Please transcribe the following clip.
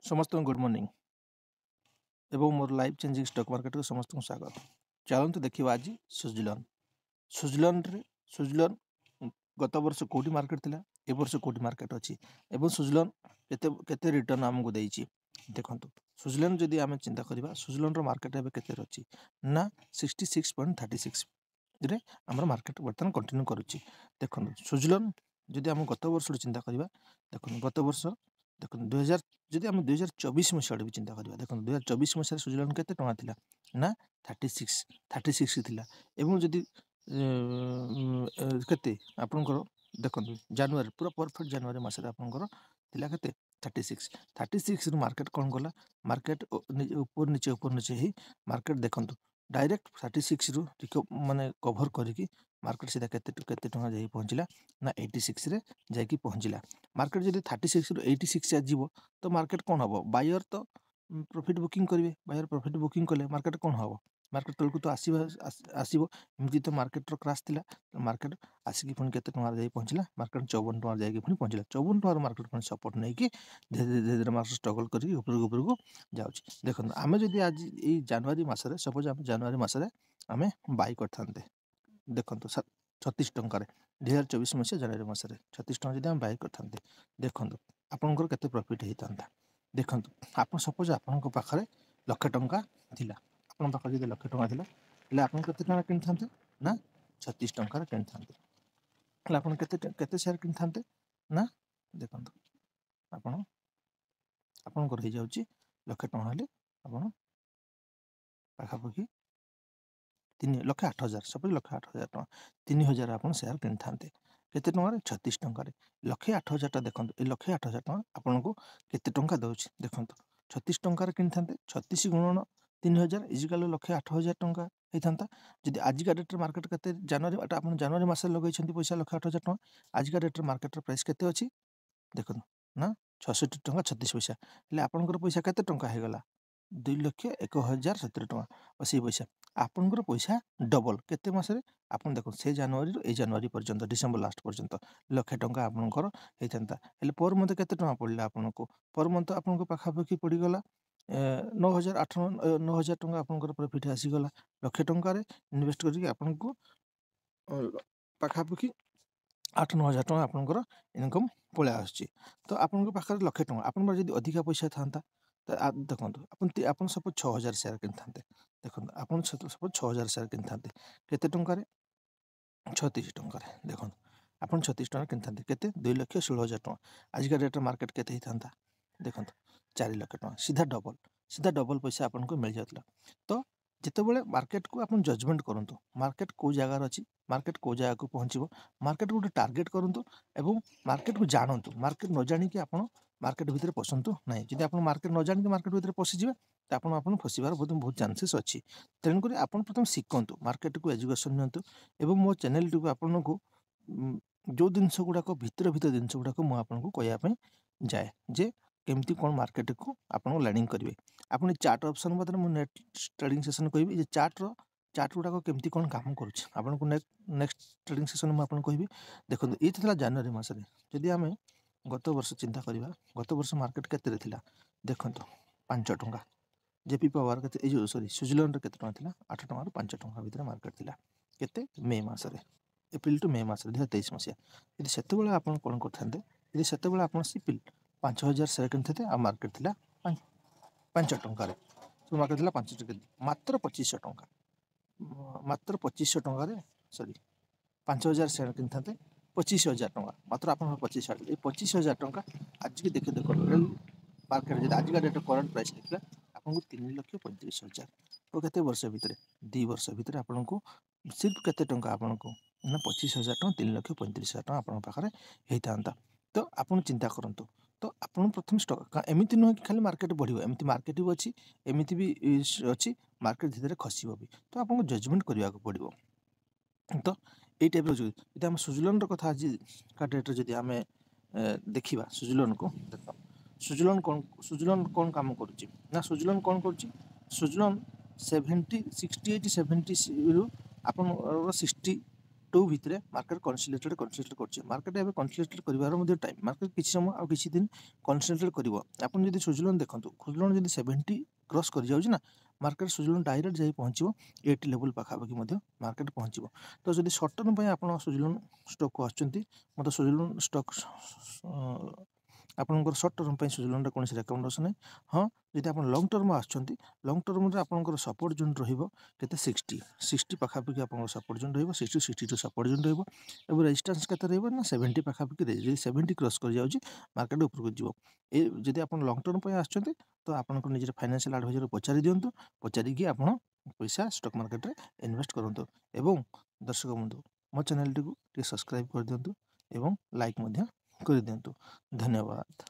समस्त good morning एवं more life changing stock market को समस्त स्वागत। चलते देखा आज स्विट्जरलैंड स्विट्जरलैंड गत वर्ष कौटी मार्केट थिला ए वर्ष कौटी मार्केट अच्छी एवं स्विट्जरलैंड केते रिटर्न आमको देइछि देखो। स्विट्जरलैंड जदि आम चिंता करवा स्विट्जरलैंड मार्केट एवं केते अच्छी ना 66.36 रे आमर मार्केट बर्तमान कंटिन्यू करुच्ची। देखो स्विट्जरलैंड जदि आम गत वर्ष चिंता करवा देखो गत वर्ष देखो 2000 जदि आम 2024 मसीहा भी चिंता करवा देखो 2024 मसीह स्विट्जरलैंड केते टଙ୍କା थिला ना 36 थिला एवं जदि केते आपनकर देखो जनवरी पूरा परफेक्ट जनवरी मसीह आपनकर थिला केते 36 रु मार्केट कौन गला मार्केट ऊपर नीचे ही मार्केट देखो डायरेक्ट 36 रु माने कभर करिकी मार्केट सीधा केते टଙ୍କା जाई पहुंचला ना 86 रे जाई पहुंचला। मार्केट जब 36 रु 86 जीव तो मार्केट कौन हम बायर तो प्रॉफिट बुकिंग करेंगे बायर प्रॉफिट बुकिंग कले मार्केट कौन हम मार्केट तलक तो आसो एमती तो मार्केट क्रैश थिला मार्केट आसिक पुणी केते टଙ୍କା जाई पहुंचला मार्केट 54 टଙ୍କା जाई पुणी पहुंचला 54 टଙ୍କା मार्केट पुणी सपोर्ट नहीं कि धीरे धीरे मार्केट स्ट्रगल करी ऊपर को जाउची। देखो आमे जदि आज ए जनवरी मासरे सपोज आम जनवरी मासरे आमे बाय करथांते देखो 36 टंकार 2024 मसीहा जनवरी मासरे 36 टଙ୍କା जदि आम बाय करथांते देखो आपनकर केते प्रॉफिट हेतांता। देखो आप सपोज आपन पाखे लक्षे टंका थिला आपन पाखे जदि लक्षे टंका थिला ले आपन केते टंका किन थांते ना 36 टंकार किन थांते ले आपन केते शेयर किन थांते ना देखो आपन आपनकर हे जाउची लक्षे टंका हेले आपन पाखापाखि 3,08,000 सपोज 1,08,000 टंका 3,000 आपन शेयर किन थांते केते टंका 36 टंका 1,08,000 टा देखो ए 1,08,000 टंका आपन को केते टंका दउची देखो 36 टंका किन थांते 36 गुणन 3,000 इजिकल 1,08,000 टंका हेतांता। जदि आजिका डेट मार्केट केते जनवरी आपन जनवरी मास लगै छथि पैसा 1,08,000 टंका आजिका डेट मार्केट प्राइस केते अछि देखो ना 66 टंका 36 पैसा ले आपनकर पैसा केते टंका हे गला 2,01,070 टंका और से पैसा आपनकर पैसा डबल केते मासरे आपन देखो से जनवरी रो ए जनवरी पर्यंत डिसेंबर लास्ट पर्यंत लक्षे टंका आपनकर हेतांता हेले पर मंथ केते टंका पड़ला आपनको पर मंथ आपनको पाखापाखि पड़ी गला 9,000 टंका आपनकर प्रॉफिट आसीगला लक्षे टंका इन्वेस्ट करके आपनको पाखापाखि 8-9,000 टंका आपनकर इनकम पळे आछी। तो आपनको पाखरे लक्षे टंका आपन जदि अधिका पैसा थांता तो देखो आपन सपोज 6,000 शेयर किन थांते देखो आपन सपोज 6,000 शेयर किन थांते केते टंका 36 टंका देखो आपन 36 टंका किन थांते केते 2,16,000 टंका आजिका डेट मार्केट केते ही थांता देखो 4 लाख टंका सीधा डबल पैसा आपन को मिल जातला। तो जिते बड़े मार्केट को अपन जजमेंट करंतु मार्केट को जगार अच्छी मार्केट को जगह को पहुँचो मार्केट गोटे टार्गेट करंतु एवं मार्केट को जानतु मार्केट न जानिक आप मार्केट भितर पसंतु ना जब आप मार्केट न जानिक मार्केट भितर पशिଯିବେ तो आपन फसबार बहुत चांसेस अच्छी। तेणुक आप प्रथम शिखु मार्केट को एजुकेशन नियंतु एवं मो चैनल टी आपन को जो जिनस गुड़ाक भितर जिनस गुड़ाक मुझे कहवाई जाए जे केमती कौन मार्केट को आपन लर्निंग करेंगे आपन चार्ट ऑप्शन बदले मुझे नेट ट्रेडिंग सेशन कहि चार्ट गुड़ाक केमती कौन काम करुच्चे आपन को नेक्स्ट ट्रेडिंग सेशन मुझे कहि देखो ये था जनवरी मसरे जदि आम गत वर्ष चिंता करवा गत वर्ष मार्केट केते थिला देखो 5 टंका जेपी पावर के जो सॉरी स्विट्जरलैंड केते टंका थिला 8 टंका रु 5 टंका भितर मार्केट थिला केते मे मासरे एप्रिल टू मे मासरे 2023 मसिया यदि सेते बेला आपन कोन करथांते यदि सेते बेला आपन सिपिल 5,000 शेयर किनथे आ मार्केट थिला 5 टंका रे तो मार्केट थिला 5 टंका मात्र 2500 टंका मात्र 2500 टंका रे सॉरी 5,000 शेयर किनथांते 25,000 टंका मात्र आपन 25,000 टंका आज के देखे देखो मार्केट जब आज का डेट करंट प्राइस देखला आपन को 3,35,000 तो केते वर्ष भितर 2 वर्ष भितर आपन को सिर्फ केते टंका आपन को ना 25,000 टंका 3,35,000 टंका आपन पाखरे हेतांता। तो आपन चिंता करंतु तो आपन प्रथम स्टॉक एमिति न कि खाली मार्केट बढ़िबो एमिति मार्केट भी अछि एमिति भी अछि मार्केट धीरे खसिबो भी तो आपन को जजमेंट करिया को पड़िबो। तो ये टाइप जो आम स्विट्जरलैंड कथा आज का डेट जब आम देखा स्विट्जरलैंड को देख स्विट्जरलैंड कौन काम करुच्ची ना स्विट्जरलैंड कौन करुच्ची स्विट्जरलैंड 68 रु आपन 60 टू भितर मार्केट कनसोलिडेटेड कर मार्केट एवं कनसोलिडेटेड कर टाइम मार्केट किसी समय आ किसी दिन कनसोलिडेटेड कर आपन जदि सुजलैंड देखो सुजलैंड जदि 70 क्रॉस कर जाउछि ना मार्केट सुजलैंड डायरेक्ट जाई पहुँचो 80 लेवल पाखापाखि मार्केट पहुँचो तो जदि सर्ट टर्म पे आप सुजलैंड स्टॉक को आछंती मत सुजलैंड स्टॉक आपंकर सर्ट टर्म पे सुजलैंड कौन रेकमेंडेसन है हाँ जब आप लंग टर्म आछंती लंग टर्म रे आपंकर सपोर्ट जोन रहिबो केते 60 पाखापाखि आप सपोर्ट जोन रहिबो 60 सपोर्ट जोन रहिबो एवं रेजिस्टेंस केते रहिबो ना 70 पाखापाखि जदि 70 क्रॉस कर जाउछि मार्केट ऊपर को जीवो ए जदि आप लंग टर्म पे आछंती तो आपन निजे फाइनेंशियल एडवाइजर पचारि दियंतु पचारिकी आपण पैसा स्टॉक मार्केट रे इन्वेस्ट करंतु एवं दर्शक बंधु मो चैनल टी को सब्सक्राइब कर दियंतु एवं लाइक मध्य कर दियंतु धन्यवाद।